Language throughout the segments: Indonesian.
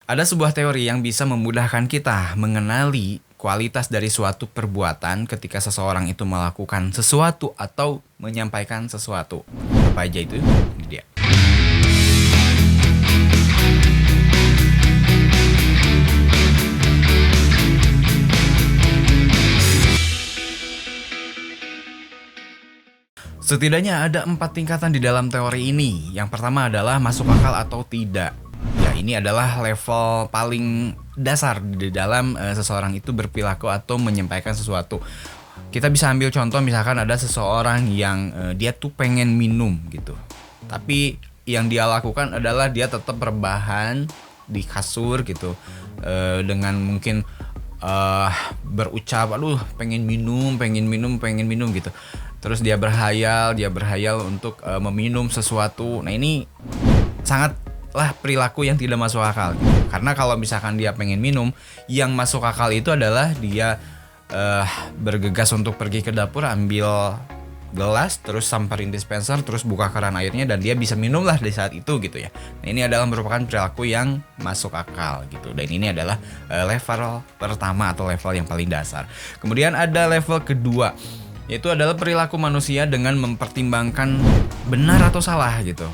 Ada sebuah teori yang bisa memudahkan kita mengenali kualitas dari suatu perbuatan ketika seseorang itu melakukan sesuatu atau menyampaikan sesuatu. Apa aja itu? Ini dia. Setidaknya ada 4 tingkatan di dalam teori ini. Yang pertama adalah masuk akal atau tidak. Ya, ini adalah level paling dasar di dalam seseorang itu berperilaku atau menyampaikan sesuatu. Kita bisa ambil contoh, misalkan ada seseorang yang dia tuh pengen minum gitu. Tapi yang dia lakukan adalah dia tetap rebahan di kasur gitu. Dengan mungkin berucap, aduh pengen minum gitu. Terus dia berhayal untuk meminum sesuatu. Nah, ini sangatlah perilaku yang tidak masuk akal gitu. Karena kalau misalkan dia pengen minum, yang masuk akal itu adalah dia bergegas untuk pergi ke dapur, ambil gelas, terus samperin dispenser, terus buka keran airnya, dan dia bisa minum lah di saat itu gitu ya. Nah, ini adalah merupakan perilaku yang masuk akal gitu. Dan ini adalah level pertama atau level yang paling dasar. Kemudian ada level kedua, yaitu adalah perilaku manusia dengan mempertimbangkan benar atau salah gitu.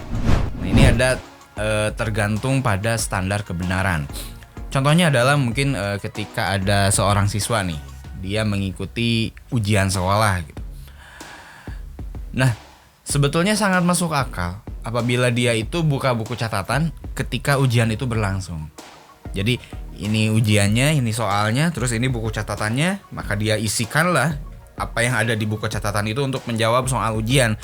Nah, ini ada tergantung pada standar kebenaran. Contohnya adalah mungkin ketika ada seorang siswa nih, dia mengikuti ujian sekolah gitu. Nah, sebetulnya sangat masuk akal apabila dia itu buka buku catatan ketika ujian itu berlangsung. Jadi ini ujiannya, ini soalnya, terus ini buku catatannya, maka dia isikanlah apa yang ada di buku catatan itu untuk menjawab soal ujian.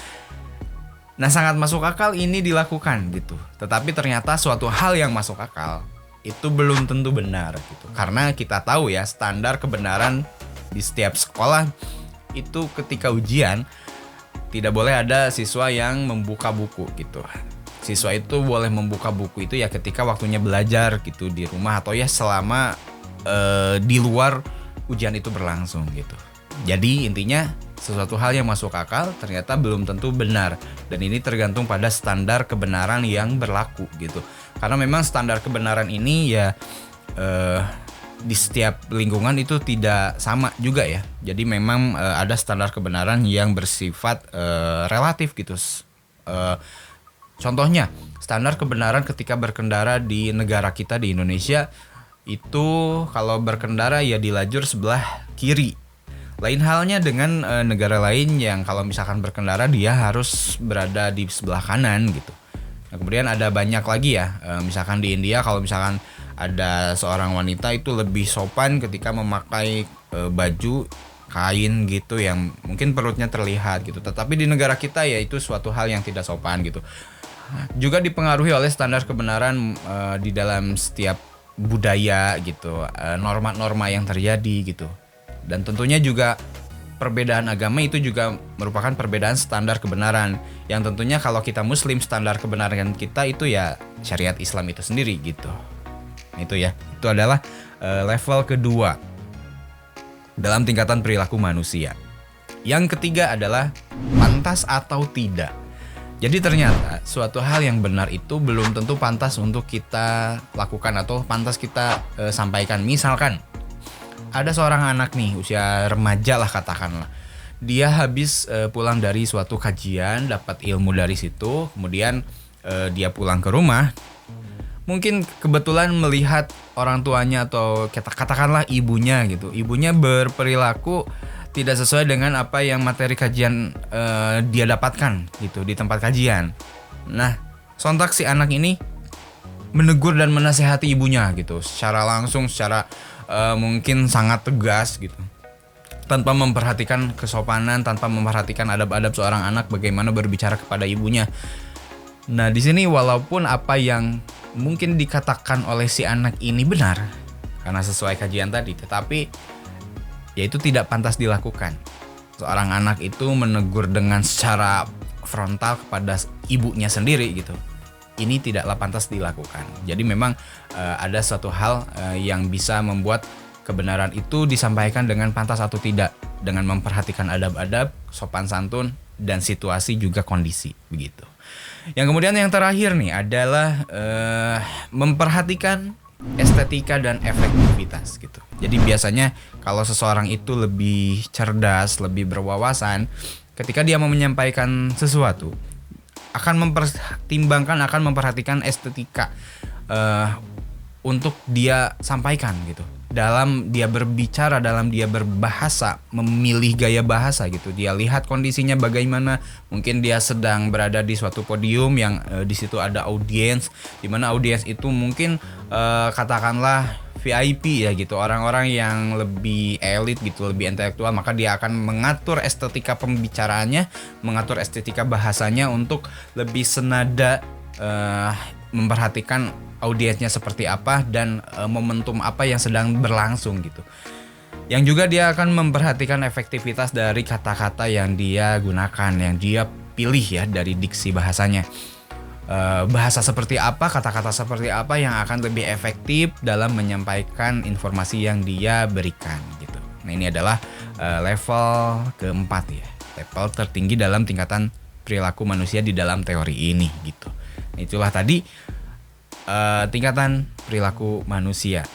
Nah, sangat masuk akal ini dilakukan gitu. Tetapi ternyata suatu hal yang masuk akal itu belum tentu benar gitu. Karena kita tahu ya, standar kebenaran di setiap sekolah itu ketika ujian tidak boleh ada siswa yang membuka buku gitu. Siswa itu boleh membuka buku itu ya ketika waktunya belajar gitu di rumah, atau ya selama di luar ujian itu berlangsung gitu. Jadi intinya sesuatu hal yang masuk akal ternyata belum tentu benar, dan ini tergantung pada standar kebenaran yang berlaku gitu. Karena memang standar kebenaran ini ya di setiap lingkungan itu tidak sama juga ya. Jadi memang ada standar kebenaran yang bersifat relatif gitu. Contohnya standar kebenaran ketika berkendara di negara kita di Indonesia itu kalau berkendara ya di lajur sebelah kiri. Lain halnya dengan negara lain yang kalau misalkan berkendara dia harus berada di sebelah kanan gitu. Nah, kemudian ada banyak lagi ya, misalkan di India kalau misalkan ada seorang wanita itu lebih sopan ketika memakai baju kain gitu yang mungkin perutnya terlihat gitu. Tetapi di negara kita ya itu suatu hal yang tidak sopan gitu. Juga dipengaruhi oleh standar kebenaran di dalam setiap budaya gitu, norma-norma yang terjadi gitu. Dan tentunya juga perbedaan agama itu juga merupakan perbedaan standar kebenaran. Yang tentunya kalau kita muslim, standar kebenaran kita itu ya syariat Islam itu sendiri gitu. Itu ya, itu adalah level kedua dalam tingkatan perilaku manusia. Yang ketiga adalah pantas atau tidak. Jadi ternyata suatu hal yang benar itu belum tentu pantas untuk kita lakukan atau pantas kita sampaikan. Misalkan ada seorang anak nih, usia remaja lah katakanlah. Dia habis pulang dari suatu kajian, dapat ilmu dari situ. Kemudian dia pulang ke rumah. Mungkin kebetulan melihat orang tuanya atau katakanlah ibunya gitu. Ibunya berperilaku tidak sesuai dengan apa yang materi kajian dia dapatkan gitu di tempat kajian. Nah, sontak si anak ini menegur dan menasehati ibunya gitu. Secara langsung, secara mungkin sangat tegas gitu, tanpa memperhatikan kesopanan, tanpa memperhatikan adab-adab seorang anak bagaimana berbicara kepada ibunya. Nah, di sini walaupun apa yang mungkin dikatakan oleh si anak ini benar karena sesuai kajian tadi, tetapi ya itu tidak pantas dilakukan. Seorang anak itu menegur dengan secara frontal kepada ibunya sendiri gitu. Ini tidaklah pantas dilakukan. Jadi memang ada suatu hal yang bisa membuat kebenaran itu disampaikan dengan pantas atau tidak, dengan memperhatikan adab-adab, sopan santun, dan situasi juga kondisi begitu. Yang kemudian yang terakhir nih adalah memperhatikan estetika dan efektivitas gitu. Jadi biasanya kalau seseorang itu lebih cerdas, lebih berwawasan, ketika dia mau menyampaikan sesuatu, akan mempertimbangkan, akan memperhatikan estetika untuk dia sampaikan gitu. Dalam dia berbicara, dalam dia berbahasa, memilih gaya bahasa gitu. Dia lihat kondisinya bagaimana. Mungkin dia sedang berada di suatu podium yang di situ ada audiens, di mana audiens itu mungkin katakanlah VIP ya gitu, orang-orang yang lebih elit gitu, lebih intelektual, maka dia akan mengatur estetika pembicaraannya, mengatur estetika bahasanya untuk lebih senada, memperhatikan audiensnya seperti apa dan momentum apa yang sedang berlangsung gitu. Yang juga dia akan memperhatikan efektivitas dari kata-kata yang dia gunakan, yang dia pilih ya dari diksi bahasanya. Bahasa seperti apa, kata-kata seperti apa yang akan lebih efektif dalam menyampaikan informasi yang dia berikan gitu. Nah, ini adalah level keempat ya, level tertinggi dalam tingkatan perilaku manusia di dalam teori ini gitu. Nah, itulah tadi tingkatan perilaku manusia.